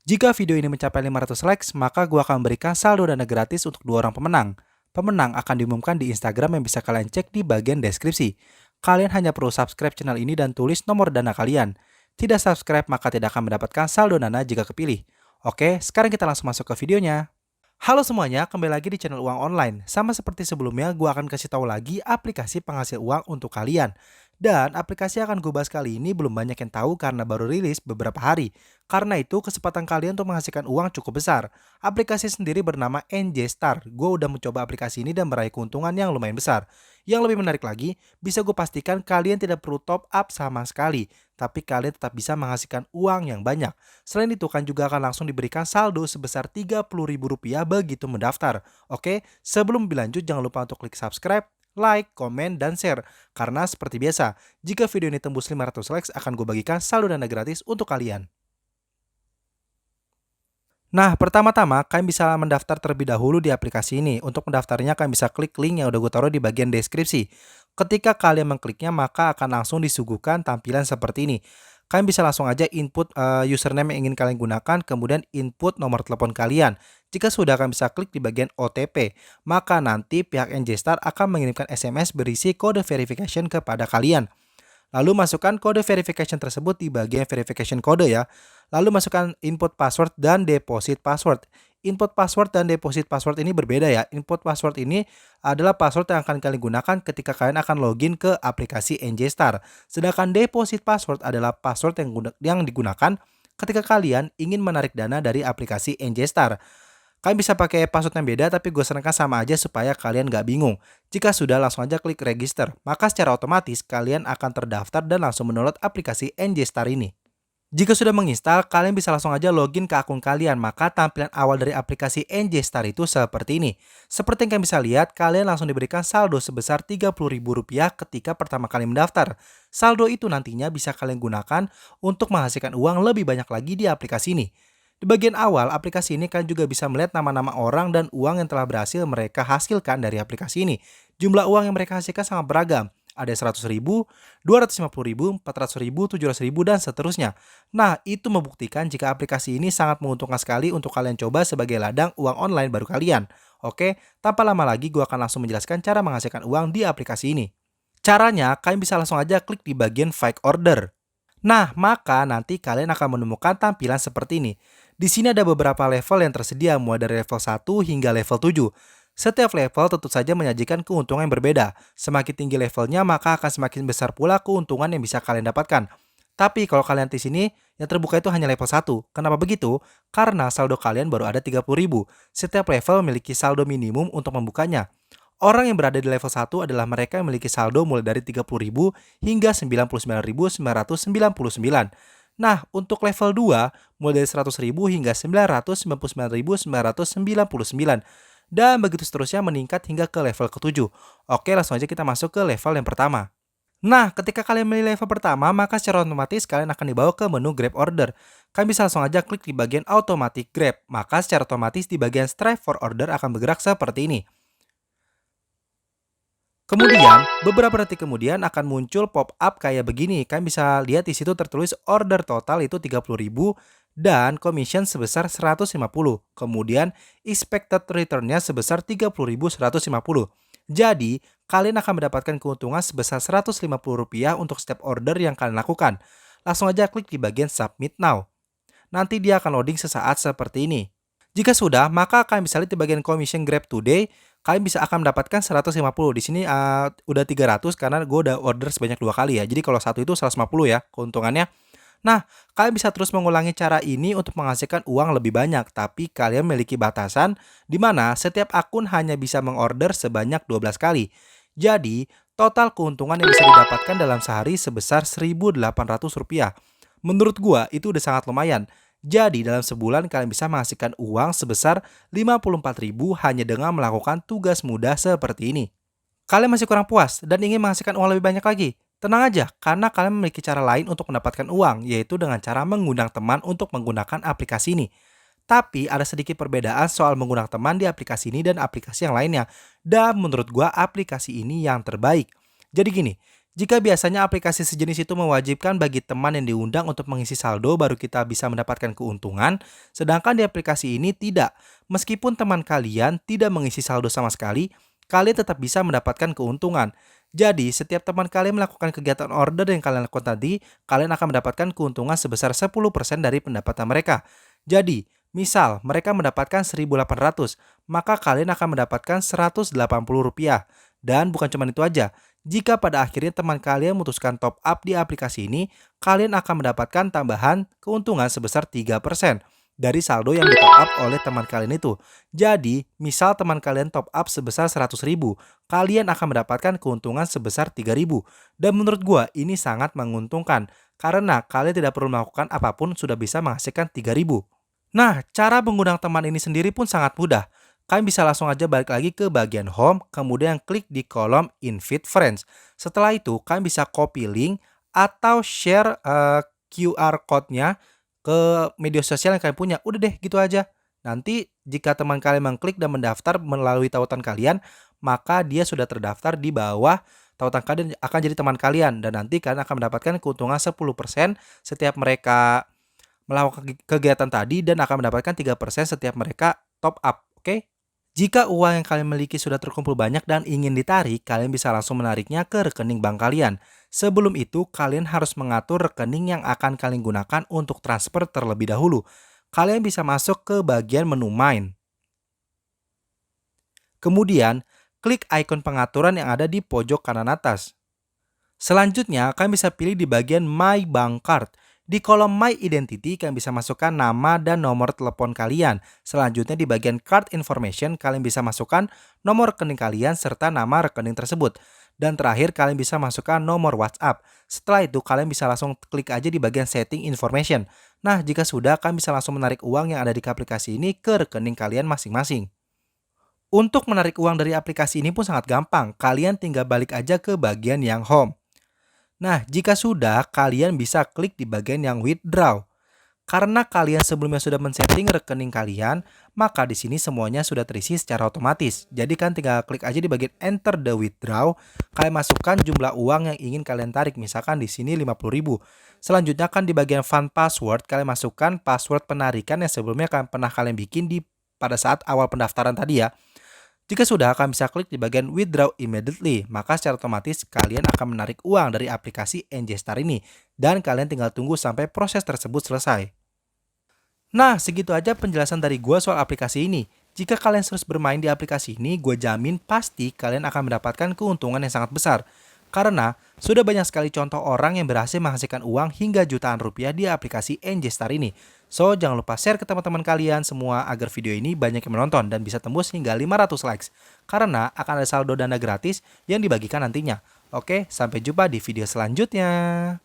Jika video ini mencapai 500 likes, maka gue akan memberikan saldo dana gratis untuk 2 orang pemenang. Pemenang akan diumumkan di Instagram yang bisa kalian cek di bagian deskripsi. Kalian hanya perlu subscribe channel ini dan tulis nomor dana kalian. Tidak subscribe maka tidak akan mendapatkan saldo dana jika kepilih. Oke, sekarang kita langsung masuk ke videonya. Halo semuanya, kembali lagi di channel Uang Online. Sama seperti sebelumnya, gue akan kasih tahu lagi aplikasi penghasil uang untuk kalian. Dan aplikasi yang akan gue bahas kali ini belum banyak yang tahu karena baru rilis beberapa hari. Karena itu, kesempatan kalian untuk menghasilkan uang cukup besar. Aplikasi sendiri bernama NJ Star. Gue udah mencoba aplikasi ini dan meraih keuntungan yang lumayan besar. Yang lebih menarik lagi, bisa gue pastikan kalian tidak perlu top up sama sekali. Tapi kalian tetap bisa menghasilkan uang yang banyak. Selain itu kan juga akan langsung diberikan saldo sebesar Rp30.000 begitu mendaftar. Oke, sebelum lebih lanjut jangan lupa untuk klik subscribe, like, komen, dan share. Karena seperti biasa, jika video ini tembus 500 likes akan gue bagikan saldo dana gratis untuk kalian. Nah, pertama-tama kalian bisa mendaftar terlebih dahulu di aplikasi ini. Untuk mendaftarnya kalian bisa klik link yang udah gue taruh di bagian deskripsi. Ketika kalian mengkliknya maka akan langsung disuguhkan tampilan seperti ini. Kalian bisa langsung aja input username yang ingin kalian gunakan, kemudian input nomor telepon kalian. Jika sudah kalian bisa klik di bagian OTP, maka nanti pihak NJStar akan mengirimkan SMS berisi kode verification kepada kalian. Lalu masukkan kode verification tersebut di bagian verification kode ya. Lalu masukkan input password dan deposit password. Input password dan deposit password ini berbeda ya. Input password ini adalah password yang akan kalian gunakan ketika kalian akan login ke aplikasi NJ Star. Sedangkan deposit password adalah password yang digunakan ketika kalian ingin menarik dana dari aplikasi NJ Star. Kalian bisa pakai password yang beda tapi gue sarankan sama aja supaya kalian gak bingung. Jika sudah langsung aja klik register, maka secara otomatis kalian akan terdaftar dan langsung mendownload aplikasi NJ Star ini. Jika sudah menginstal, kalian bisa langsung aja login ke akun kalian, maka tampilan awal dari aplikasi NJ Star itu seperti ini. Seperti yang kalian bisa lihat, kalian langsung diberikan saldo sebesar Rp30.000 ketika pertama kali mendaftar. Saldo itu nantinya bisa kalian gunakan untuk menghasilkan uang lebih banyak lagi di aplikasi ini. Di bagian awal aplikasi ini kalian juga bisa melihat nama-nama orang dan uang yang telah berhasil mereka hasilkan dari aplikasi ini. Jumlah uang yang mereka hasilkan sangat beragam. Ada 100.000, 250.000, 400.000, 700.000, dan seterusnya. Nah, itu membuktikan jika aplikasi ini sangat menguntungkan sekali untuk kalian coba sebagai ladang uang online baru kalian. Oke, tanpa lama lagi gue akan langsung menjelaskan cara menghasilkan uang di aplikasi ini. Caranya, kalian bisa langsung aja klik di bagian fake order. Nah, maka nanti kalian akan menemukan tampilan seperti ini. Di sini ada beberapa level yang tersedia mulai dari level 1 hingga level 7. Setiap level tentu saja menyajikan keuntungan yang berbeda. Semakin tinggi levelnya maka akan semakin besar pula keuntungan yang bisa kalian dapatkan. Tapi kalau kalian di sini yang terbuka itu hanya level 1. Kenapa begitu? Karena saldo kalian baru ada 30.000. Setiap level memiliki saldo minimum untuk membukanya. Orang yang berada di level 1 adalah mereka yang memiliki saldo mulai dari 30.000 hingga 99.999. Nah, untuk level 2 mulai dari 100.000 hingga 999.999. Dan begitu seterusnya meningkat hingga ke level ke-7. Oke, langsung aja kita masuk ke level yang pertama. Nah, ketika kalian memilih level pertama, maka secara otomatis kalian akan dibawa ke menu Grab Order. Kalian bisa langsung aja klik di bagian Automatic Grab. Maka secara otomatis di bagian Strive for Order akan bergerak seperti ini. Kemudian, beberapa detik kemudian akan muncul pop-up kayak begini. Kalian bisa lihat di situ tertulis order total itu 30.000 dan commission sebesar 150. Kemudian, expected return-nya sebesar 30.150. Jadi, kalian akan mendapatkan keuntungan sebesar Rp150 untuk setiap order yang kalian lakukan. Langsung aja klik di bagian submit now. Nanti dia akan loading sesaat seperti ini. Jika sudah, maka kalian bisa lihat di bagian commission Grab Today, kalian bisa akan mendapatkan 150. Di sini udah 300 karena gue udah order sebanyak 2 kali ya. Jadi kalau satu itu 150 ya keuntungannya. Nah, kalian bisa terus mengulangi cara ini untuk menghasilkan uang lebih banyak, tapi kalian memiliki batasan di mana setiap akun hanya bisa mengorder sebanyak 12 kali. Jadi, total keuntungan yang bisa didapatkan dalam sehari sebesar Rp1.800. Menurut gua itu udah sangat lumayan. Jadi dalam sebulan kalian bisa menghasilkan uang sebesar 54.000 hanya dengan melakukan tugas mudah seperti ini. Kalian masih kurang puas dan ingin menghasilkan uang lebih banyak lagi? Tenang aja, karena kalian memiliki cara lain untuk mendapatkan uang, yaitu dengan cara mengundang teman untuk menggunakan aplikasi ini. Tapi ada sedikit perbedaan soal menggunakan teman di aplikasi ini dan aplikasi yang lainnya. Dan menurut gua aplikasi ini yang terbaik. Jadi gini, Jika biasanya aplikasi sejenis itu mewajibkan bagi teman yang diundang untuk mengisi saldo baru kita bisa mendapatkan keuntungan, sedangkan di aplikasi ini tidak. Meskipun teman kalian tidak mengisi saldo sama sekali, kalian tetap bisa mendapatkan keuntungan. Jadi, setiap teman kalian melakukan kegiatan order yang kalian lakukan tadi, kalian akan mendapatkan keuntungan sebesar 10% dari pendapatan mereka. Jadi, misal mereka mendapatkan 1.800, maka kalian akan mendapatkan Rp180. Dan bukan cuma itu aja, jika pada akhirnya teman kalian memutuskan top up di aplikasi ini, kalian akan mendapatkan tambahan keuntungan sebesar 3% dari saldo yang di top up oleh teman kalian itu. Jadi, misal teman kalian top up sebesar 100.000, kalian akan mendapatkan keuntungan sebesar 3.000. Dan menurut gua ini sangat menguntungkan karena kalian tidak perlu melakukan apapun sudah bisa menghasilkan 3.000. Nah, cara mengundang teman ini sendiri pun sangat mudah. Kalian bisa langsung aja balik lagi ke bagian home, kemudian klik di kolom invite friends. Setelah itu, kalian bisa copy link atau share QR code-nya ke media sosial yang kalian punya. Udah deh, gitu aja. Nanti jika teman kalian mengklik dan mendaftar melalui tautan kalian, maka dia sudah terdaftar di bawah tautan kalian akan jadi teman kalian dan nanti kalian akan mendapatkan keuntungan 10% setiap mereka melakukan kegiatan tadi dan akan mendapatkan 3% setiap mereka top up, oke? Jika uang yang kalian miliki sudah terkumpul banyak dan ingin ditarik, kalian bisa langsung menariknya ke rekening bank kalian. Sebelum itu, kalian harus mengatur rekening yang akan kalian gunakan untuk transfer terlebih dahulu. Kalian bisa masuk ke bagian menu Main. Kemudian, klik ikon pengaturan yang ada di pojok kanan atas. Selanjutnya, kalian bisa pilih di bagian My Bank Card. Di kolom My Identity, kalian bisa masukkan nama dan nomor telepon kalian. Selanjutnya di bagian Card Information, kalian bisa masukkan nomor rekening kalian serta nama rekening tersebut. Dan terakhir, kalian bisa masukkan nomor WhatsApp. Setelah itu, kalian bisa langsung klik aja di bagian Setting Information. Nah, jika sudah, kalian bisa langsung menarik uang yang ada di aplikasi ini ke rekening kalian masing-masing. Untuk menarik uang dari aplikasi ini pun sangat gampang. Kalian tinggal balik aja ke bagian yang home. Nah, jika sudah, kalian bisa klik di bagian yang withdraw. Karena kalian sebelumnya sudah men-setting rekening kalian, maka di sini semuanya sudah terisi secara otomatis. Jadi kan tinggal klik aja di bagian enter the withdraw, kalian masukkan jumlah uang yang ingin kalian tarik, misalkan di sini 50.000. Selanjutnya kan di bagian fund password, kalian masukkan password penarikan yang sebelumnya pernah kalian bikin pada saat awal pendaftaran tadi ya. Jika sudah, kalian bisa klik di bagian Withdraw Immediately, maka secara otomatis kalian akan menarik uang dari aplikasi NJ Star ini, dan kalian tinggal tunggu sampai proses tersebut selesai. Nah, segitu aja penjelasan dari gua soal aplikasi ini. Jika kalian terus bermain di aplikasi ini, gue jamin pasti kalian akan mendapatkan keuntungan yang sangat besar. Karena sudah banyak sekali contoh orang yang berhasil menghasilkan uang hingga jutaan rupiah di aplikasi NJ Star ini. So, jangan lupa share ke teman-teman kalian semua agar video ini banyak yang menonton dan bisa tembus hingga 500 likes. Karena akan ada saldo dana gratis yang dibagikan nantinya. Oke, sampai jumpa di video selanjutnya.